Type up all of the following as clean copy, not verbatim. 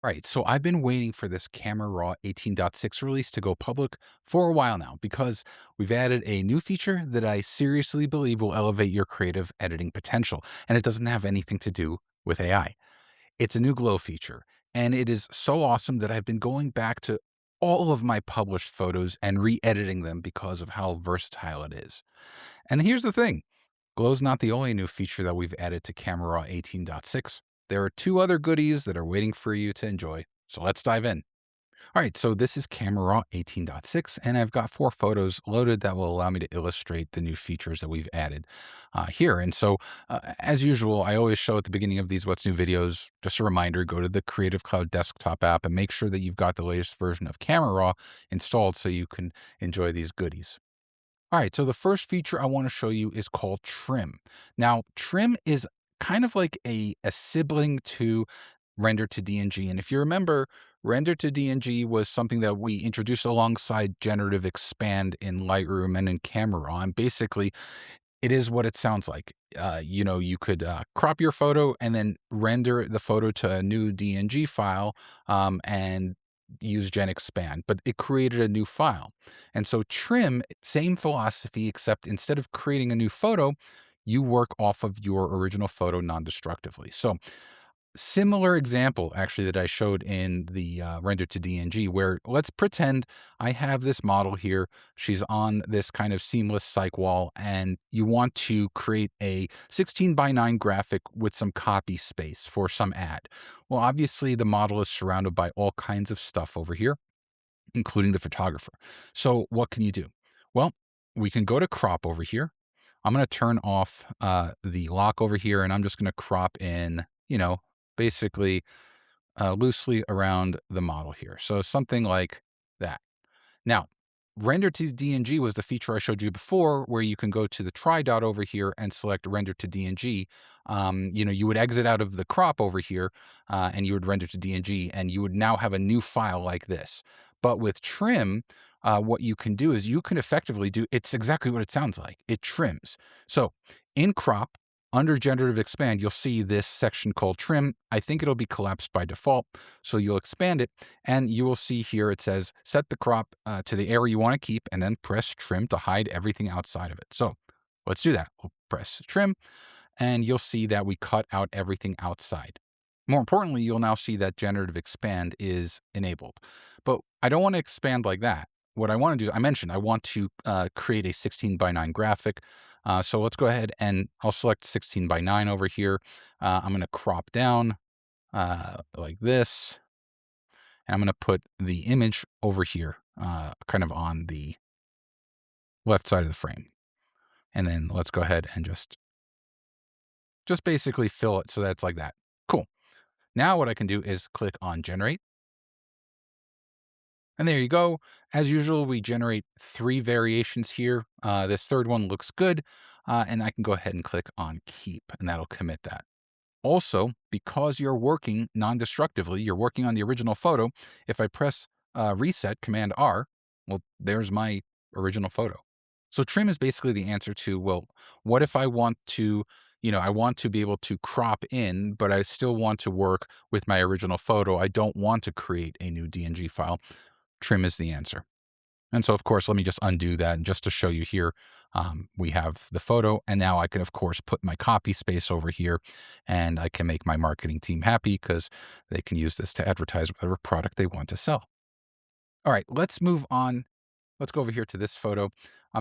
Right. So I've been waiting for this Camera Raw 18.6 release to go public for a while now because we've added a new feature that I seriously believe will elevate your creative editing potential. And it doesn't have anything to do with AI. It's a new glow feature. And it is so awesome that I've been going back to all of my published photos and re editing them because of how versatile it is. And here's the thing. Glow's not the only new feature that we've added to Camera Raw 18.6. There are two other goodies that are waiting for you to enjoy. So let's dive in. All right, so this is Camera Raw 18.6, and I've got 4 photos loaded that will allow me to illustrate the new features that we've added here. And so, as usual, I always show at the beginning of these What's New videos, just a reminder, go to the Creative Cloud desktop app and make sure that you've got the latest version of Camera Raw installed so you can enjoy these goodies. All right, so the first feature I want to show you is called Trim. Now, Trim is kind of like a sibling to Render to DNG. And if you remember, Render to DNG was something that we introduced alongside Generative Expand in Lightroom and in Camera Raw. And basically, it is what it sounds like. You could crop your photo and then render the photo to a new DNG file and use Gen Expand, but it created a new file. And so Trim, same philosophy, except instead of creating a new photo, you work off of your original photo non-destructively. So similar example actually that I showed in the render to DNG, where let's pretend I have this model here. She's on this kind of seamless cyc wall, and you want to create a 16:9 graphic with some copy space for some ad. Well, obviously the model is surrounded by all kinds of stuff over here, including the photographer. So what can you do? Well, we can go to crop over here. I'm going to turn off the lock over here, and I'm just going to crop in, basically loosely around the model here. So something like that. Now, render to DNG was the feature I showed you before, where you can go to the try dot over here and select render to DNG. You would exit out of the crop over here and you would render to DNG, and you would now have a new file like this. But with trim, what you can do is you can effectively do it's exactly what it sounds like. It trims. So in crop, under generative expand, you'll see this section called trim. I think it'll be collapsed by default. So you'll expand it and you will see here it says set the crop to the area you want to keep and then press trim to hide everything outside of it. So let's do that. We'll press trim and you'll see that we cut out everything outside. More importantly, you'll now see that generative expand is enabled. But I don't want to expand like that. What I want to do, I mentioned, I want to create a 16:9 graphic. So let's go ahead and I'll select 16:9 over here. I'm going to crop down like this. And I'm going to put the image over here, kind of on the left side of the frame. And then let's go ahead and just basically fill it so that it's like that. Cool. Now what I can do is click on generate. And there you go. As usual, we generate 3 variations here. This third one looks good. And I can go ahead and click on keep, and that'll commit that. Also, because you're working non-destructively, you're working on the original photo, if I press reset, Command R, well, there's my original photo. So trim is basically the answer to, well, what if I want to, I want to be able to crop in, but I still want to work with my original photo. I don't want to create a new DNG file. Trim is the answer. And so, of course, let me just undo that. And just to show you here, we have the photo. And now I can, of course, put my copy space over here and I can make my marketing team happy because they can use this to advertise whatever product they want to sell. All right, let's move on. Let's go over here to this photo.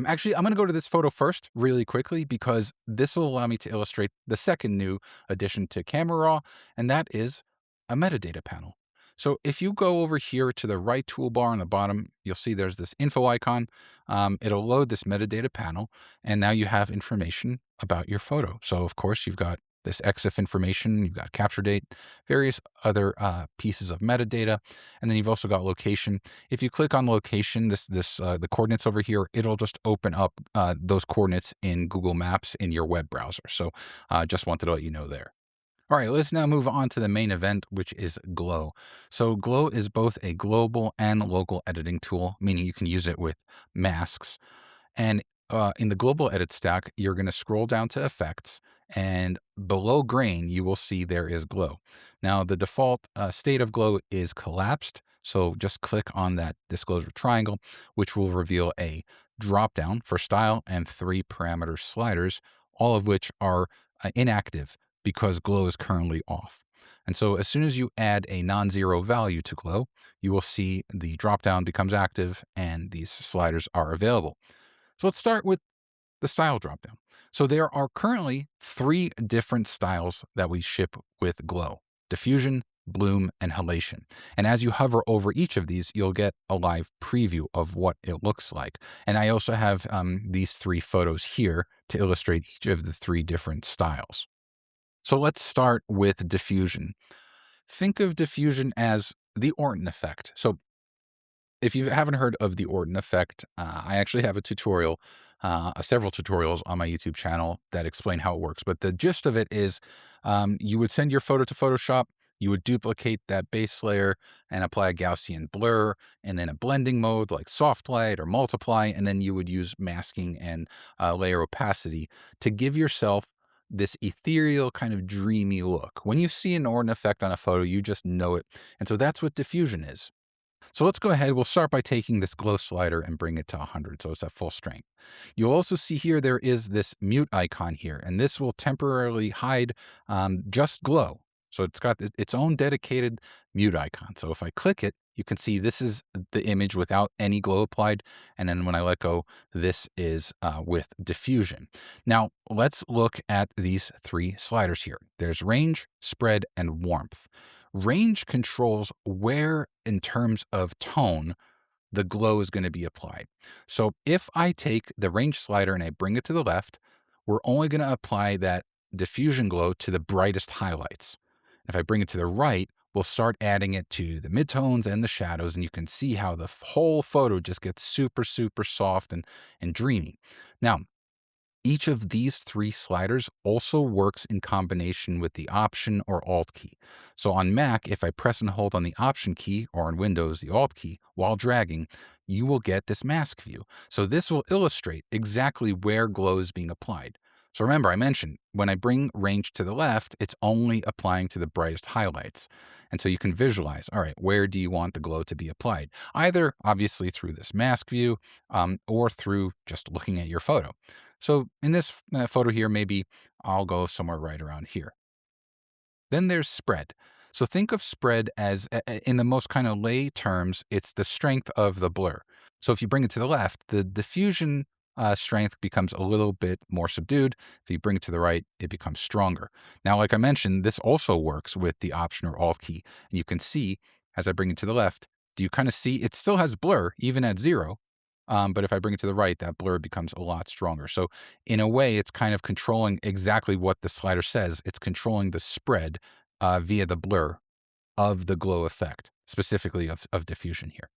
Actually, I'm going to go to this photo first really quickly because this will allow me to illustrate the second new addition to Camera Raw, and that is a metadata panel. So if you go over here to the right toolbar on the bottom, you'll see there's this info icon. It'll load this metadata panel, and now you have information about your photo. So of course, you've got this EXIF information, you've got capture date, various other pieces of metadata, and then you've also got location. If you click on location, the coordinates over here, it'll just open up those coordinates in Google Maps in your web browser. So just wanted to let you know there. All right, let's now move on to the main event, which is Glow. So Glow is both a global and local editing tool, meaning you can use it with masks. And in the global edit stack, you're going to scroll down to effects and below grain, you will see there is glow. Now, the default state of glow is collapsed. So just click on that disclosure triangle, which will reveal a drop down for style and 3 parameter sliders, all of which are inactive because glow is currently off. And so as soon as you add a non-zero value to glow, you will see the drop down becomes active and these sliders are available. So let's start with the style dropdown. So there are currently 3 different styles that we ship with Glow: Diffusion, Bloom, and Halation. And as you hover over each of these, you'll get a live preview of what it looks like. And I also have these 3 photos here to illustrate each of the 3 different styles. So let's start with Diffusion. Think of Diffusion as the Orton effect. So if you haven't heard of the Orton effect, I actually have a tutorial, several tutorials on my YouTube channel that explain how it works. But the gist of it is you would send your photo to Photoshop, you would duplicate that base layer and apply a Gaussian blur and then a blending mode like soft light or multiply. And then you would use masking and layer opacity to give yourself this ethereal kind of dreamy look. When you see an Orton effect on a photo, you just know it. And so that's what diffusion is. So let's go ahead. We'll start by taking this glow slider and bring it to 100. So it's at full strength. You'll also see here there is this mute icon here, and this will temporarily hide just glow. So it's got its own dedicated mute icon. So if I click it, you can see this is the image without any glow applied. And then when I let go, this is with diffusion. Now let's look at these 3 sliders here. There's range, spread, and warmth. Range controls where, in terms of tone, the glow is going to be applied. So if I take the range slider and I bring it to the left, we're only going to apply that diffusion glow to the brightest highlights. If I bring it to the right, we'll start adding it to the midtones and the shadows, and you can see how the whole photo just gets super, super soft and dreamy. Now, each of these 3 sliders also works in combination with the Option or Alt key. So on Mac, if I press and hold on the Option key, or on Windows, the Alt key, while dragging, you will get this mask view. So this will illustrate exactly where glow is being applied. So remember, I mentioned when I bring range to the left, it's only applying to the brightest highlights. And so you can visualize, all right, where do you want the glow to be applied? Either obviously through this mask view or through just looking at your photo. So in this photo here, maybe I'll go somewhere right around here. Then there's spread. So think of spread as, in the most kind of lay terms, it's the strength of the blur. So if you bring it to the left, the diffusion strength becomes a little bit more subdued. If you bring it to the right, it becomes stronger. Now, like I mentioned, this also works with the Option or Alt key. And you can see as I bring it to the left, do you kind of see it still has blur even at 0? But if I bring it to the right, that blur becomes a lot stronger. So in a way, it's kind of controlling exactly what the slider says. It's controlling the spread via the blur of the glow effect, specifically of diffusion here.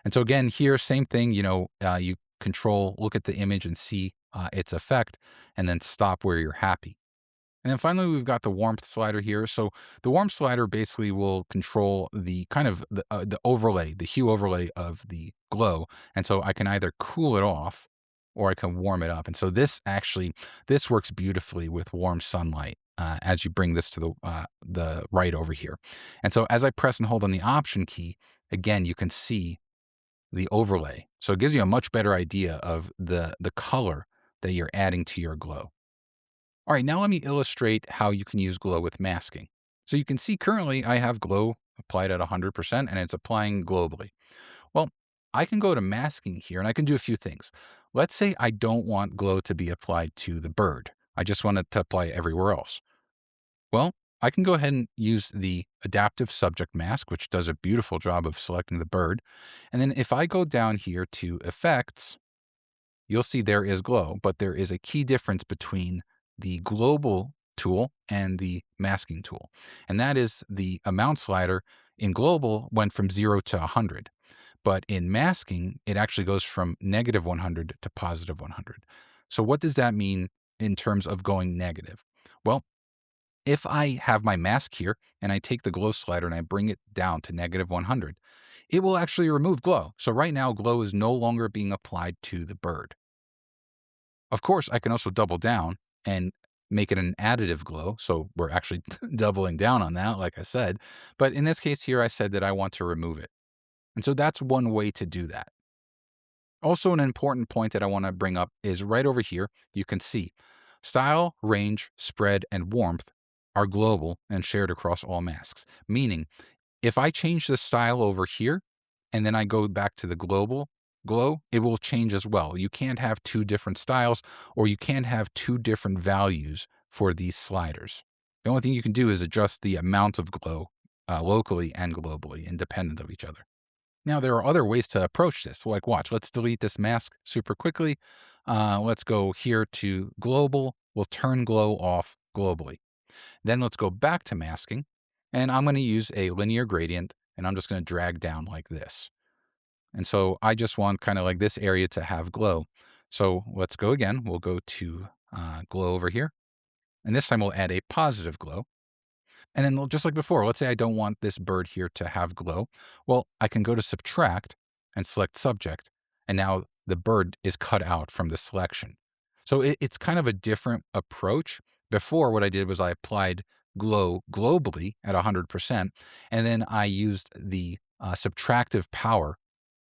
And so again, here, same thing, you control, look at the image and see its effect, and then stop where you're happy. And then finally, we've got the warmth slider here. So the warmth slider basically will control the kind of the overlay, the hue overlay of the glow. And so I can either cool it off or I can warm it up. And so this works beautifully with warm sunlight as you bring this to the right over here. And so as I press and hold on the Option key, again, you can see the overlay. So it gives you a much better idea of the color that you're adding to your glow. All right, now let me illustrate how you can use glow with masking. So you can see currently I have glow applied at 100% and it's applying globally. Well, I can go to masking here and I can do a few things. Let's say I don't want glow to be applied to the bird. I just want it to apply everywhere else. Well, I can go ahead and use the adaptive subject mask, which does a beautiful job of selecting the bird. And then if I go down here to effects, you'll see there is glow, but there is a key difference between the global tool and the masking tool. And that is the amount slider in global went from 0 to 100. But in masking, it actually goes from negative 100 to positive 100. So what does that mean in terms of going negative? Well, if I have my mask here and I take the glow slider and I bring it down to negative 100, it will actually remove glow. So right now, glow is no longer being applied to the bird. Of course, I can also double down and make it an additive glow. So we're actually doubling down on that, like I said. But in this case here, I said that I want to remove it. And so that's one way to do that. Also, an important point that I want to bring up is right over here. You can see style, range, spread, and warmth are global and shared across all masks. Meaning, if I change the style over here and then I go back to the global glow, it will change as well. You can't have two different styles or you can't have two different values for these sliders. The only thing you can do is adjust the amount of glow locally and globally, independent of each other. Now, there are other ways to approach this. Like, watch, let's delete this mask super quickly. Let's go here to global. We'll turn glow off globally. Then let's go back to masking. And I'm going to use a linear gradient and I'm just going to drag down like this. And so I just want kind of like this area to have glow. So let's go again. We'll go to glow over here. And this time we'll add a positive glow. And then just like before, let's say I don't want this bird here to have glow. Well, I can go to subtract and select subject. And now the bird is cut out from the selection. So it's kind of a different approach. Before, what I did was I applied glow globally at 100%. And then I used the subtractive power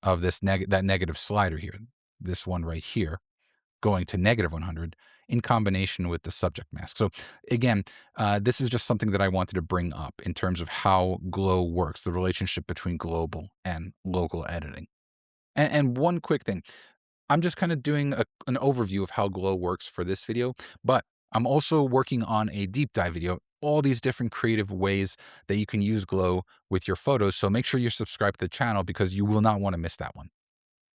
of that negative slider here, this one right here, going to negative 100 in combination with the subject mask. So again, this is just something that I wanted to bring up in terms of how glow works, the relationship between global and local editing. And one quick thing, I'm just kind of doing an overview of how glow works for this video, but I'm also working on a deep dive video, all these different creative ways that you can use glow with your photos. So make sure you're subscribed to the channel because you will not want to miss that one.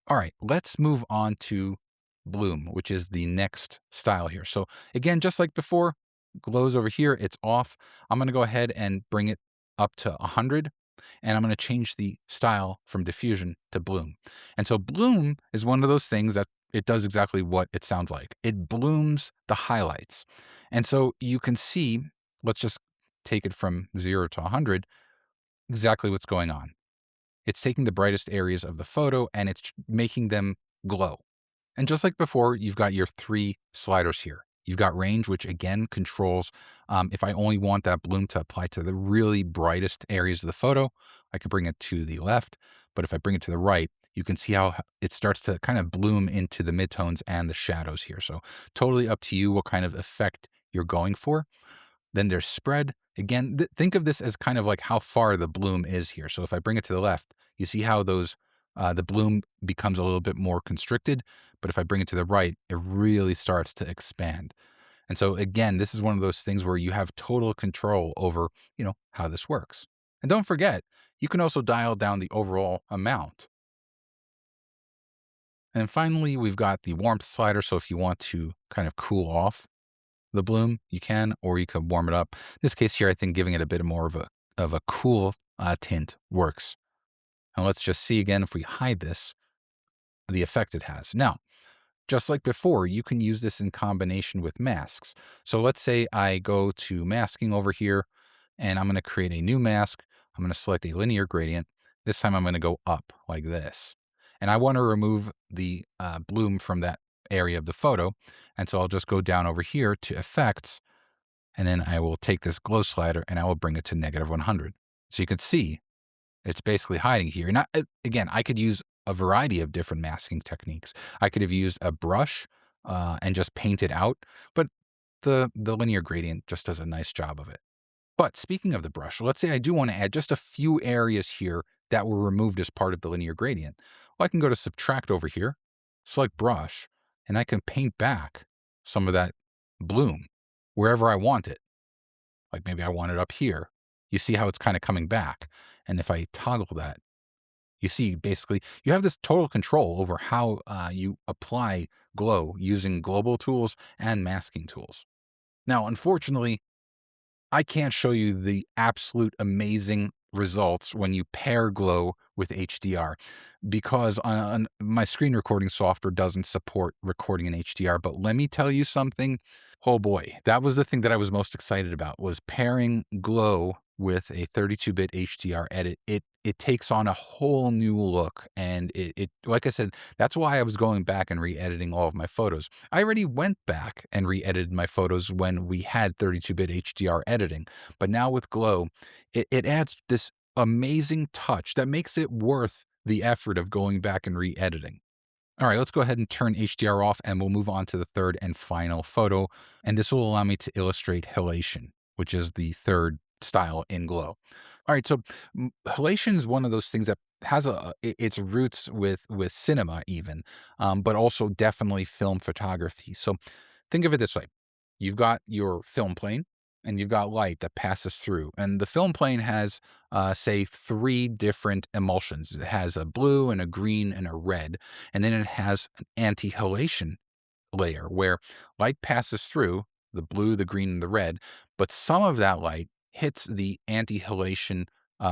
All right, let's move on to bloom, which is the next style here. So again, just like before, glows over here, it's off. I'm going to go ahead and bring it up to 100, and I'm going to change the style from diffusion to bloom. And so bloom is one of those things that it does exactly what it sounds like. It blooms the highlights. And so you can see, let's just take it from 0 to 100, exactly what's going on. It's taking the brightest areas of the photo and it's making them glow. And just like before, you've got your three sliders here. You've got range, which again controls if I only want that bloom to apply to the really brightest areas of the photo, I can bring it to the left. But if I bring it to the right, you can see how it starts to kind of bloom into the midtones and the shadows here. So totally up to you what kind of effect you're going for. Then there's spread. Again, think of this as kind of like how far the bloom is here. So if I bring it to the left, you see how the bloom becomes a little bit more constricted. But if I bring it to the right, it really starts to expand. And so again, this is one of those things where you have total control over, how this works. And don't forget, you can also dial down the overall amount. And finally, we've got the warmth slider. So if you want to kind of cool off the bloom, you can, or you can warm it up. In this case here, I think giving it a bit more of a cool tint works. And let's just see again, if we hide this, the effect it has. Now, just like before, you can use this in combination with masks. So let's say I go to masking over here and I'm going to create a new mask. I'm going to select a linear gradient. This time I'm going to go up like this. And I want to remove the bloom from that area of the photo. And so I'll just go down over here to effects. And then I will take this glow slider and I will bring it to negative 100. So you can see it's basically hiding here. And again, I could use a variety of different masking techniques. I could have used a brush and just paint it out, but the linear gradient just does a nice job of it. But speaking of the brush, let's say I do want to add just a few areas here that were removed as part of the linear gradient. Well, I can go to subtract over here, select brush, and I can paint back some of that bloom wherever I want it. Like maybe I want it up here. You see how it's kind of coming back. And if I toggle that, you see basically you have this total control over how you apply glow using global tools and masking tools. Now, unfortunately, I can't show you the absolute amazing results when you pair glow with HDR because on my screen recording software doesn't support recording in HDR. But let me tell you something. Oh boy, that was the thing that I was most excited about, was pairing glow with a 32-bit HDR edit. It it takes on a whole new look. And like I said, that's why I was going back and re-editing all of my photos. I already went back and re-edited my photos when we had 32-bit HDR editing, but now with Glow, it adds this amazing touch that makes it worth the effort of going back and re-editing. All right, let's go ahead and turn HDR off and we'll move on to the third and final photo. And this will allow me to illustrate halation, which is the third style in Glow. All right, so halation is one of those things that has its roots with cinema even, but also definitely film photography. So think of it this way. You've got your film plane and you've got light that passes through. And the film plane has, say, three different emulsions. It has a blue and a green and a red. And then it has an anti-halation layer where light passes through the blue, the green, and the red, but some of that light hits the anti-halation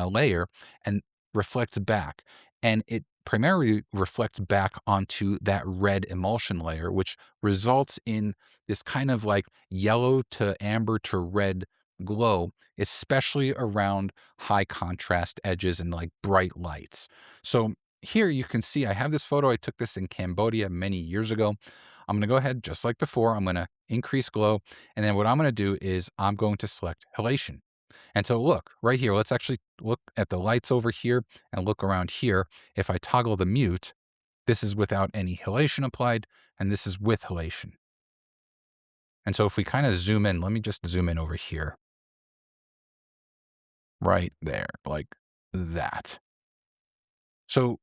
layer and reflects back. And it primarily reflects back onto that red emulsion layer, which results in this kind of like yellow to amber to red glow, especially around high contrast edges and like bright lights. So here you can see I have this photo. I took this in Cambodia many years ago. I'm going to go ahead, just like before, I'm going to increase glow. And then what I'm going to do is I'm going to select halation. And so look right here, let's actually look at the lights over here and look around here. If I toggle the mute, this is without any halation applied, and this is with halation. And so if we kind of zoom in, let me just zoom in over here, right there, like that. So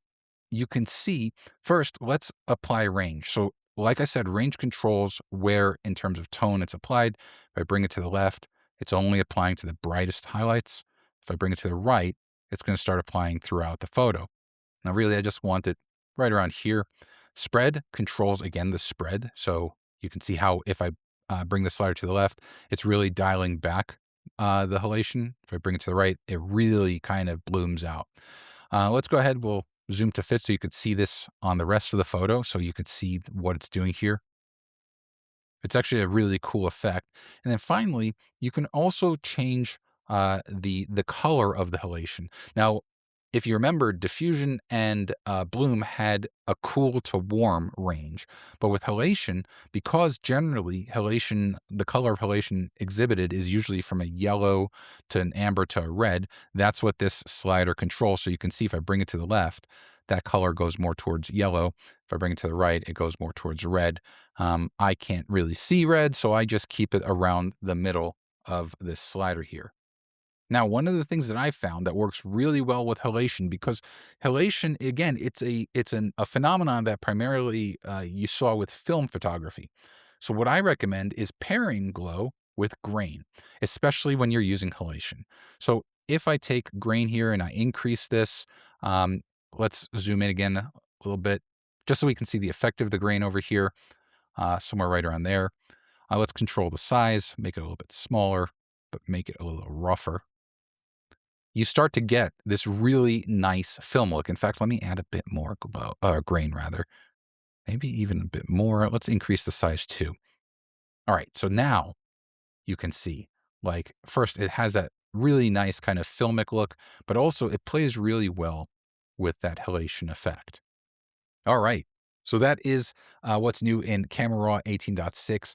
you can see, first, let's apply range. So like I said, range controls where in terms of tone it's applied. If I bring it to the left, it's only applying to the brightest highlights. If I bring it to the right, it's going to start applying throughout the photo. Now, really, I just want it right around here. Spread controls, again, the spread. So you can see how if I bring the slider to the left, it's really dialing back the halation. If I bring it to the right, it really kind of blooms out. Let's go ahead. We'll zoom to fit so you could see this on the rest of the photo so you could see what it's doing here. It's actually a really cool effect. And then finally, you can also change the color of the halation. Now, if you remember, diffusion and bloom had a cool to warm range, but with halation, because generally halation, the color of halation exhibited is usually from a yellow to an amber to a red. That's what this slider controls. So you can see if I bring it to the left, that color goes more towards yellow. If I bring it to the right, it goes more towards red. I can't really see red, so I just keep it around the middle of this slider here. Now, one of the things that I found that works really well with halation, because halation, again, it's a phenomenon that primarily you saw with film photography. So what I recommend is pairing glow with grain, especially when you're using halation. So if I take grain here and I increase this, let's zoom in again a little bit, just so we can see the effect of the grain over here, somewhere right around there. Let's control the size, make it a little bit smaller, but make it a little rougher. You start to get this really nice film look. In fact, let me add a bit more glow, grain rather, maybe even a bit more. Let's increase the size too. All right, so now you can see, like, first it has that really nice kind of filmic look, but also it plays really well with that halation effect. All right. So that is what's new in Camera Raw 18.6.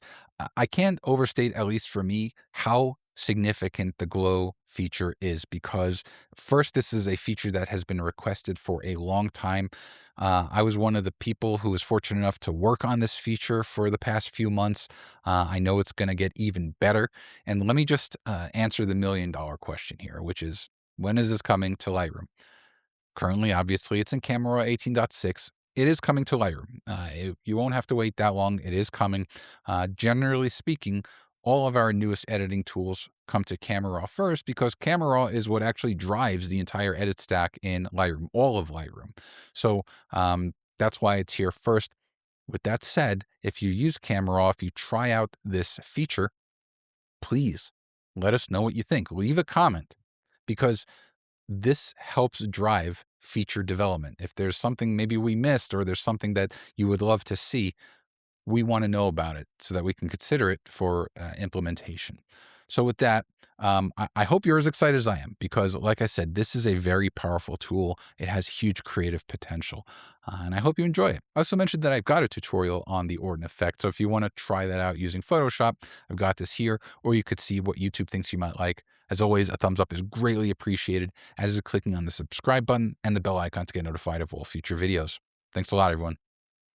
I can't overstate, at least for me, how significant the glow feature is, because first, this is a feature that has been requested for a long time. I was one of the people who was fortunate enough to work on this feature for the past few months. I know it's going to get even better. And let me just answer the $1,000,000 question here, which is, when is this coming to Lightroom? Currently, obviously, it's in Camera Raw 18.6. It is coming to Lightroom. You won't have to wait that long. It is coming. Generally speaking, all of our newest editing tools come to Camera Raw first, because Camera Raw is what actually drives the entire edit stack in Lightroom, all of Lightroom. So that's why it's here first. With that said, if you use Camera Raw, if you try out this feature, please let us know what you think. Leave a comment, because this helps drive feature development. If there's something maybe we missed, or there's something that you would love to see, we want to know about it so that we can consider it for implementation. So with that, I hope you're as excited as I am because, like I said, this is a very powerful tool. It has huge creative potential, and I hope you enjoy it. I also mentioned that I've got a tutorial on the Orden effect. So if you want to try that out using Photoshop, I've got this here, or you could see what YouTube thinks you might like. As always, a thumbs up is greatly appreciated, as is clicking on the subscribe button and the bell icon to get notified of all future videos. Thanks a lot, everyone.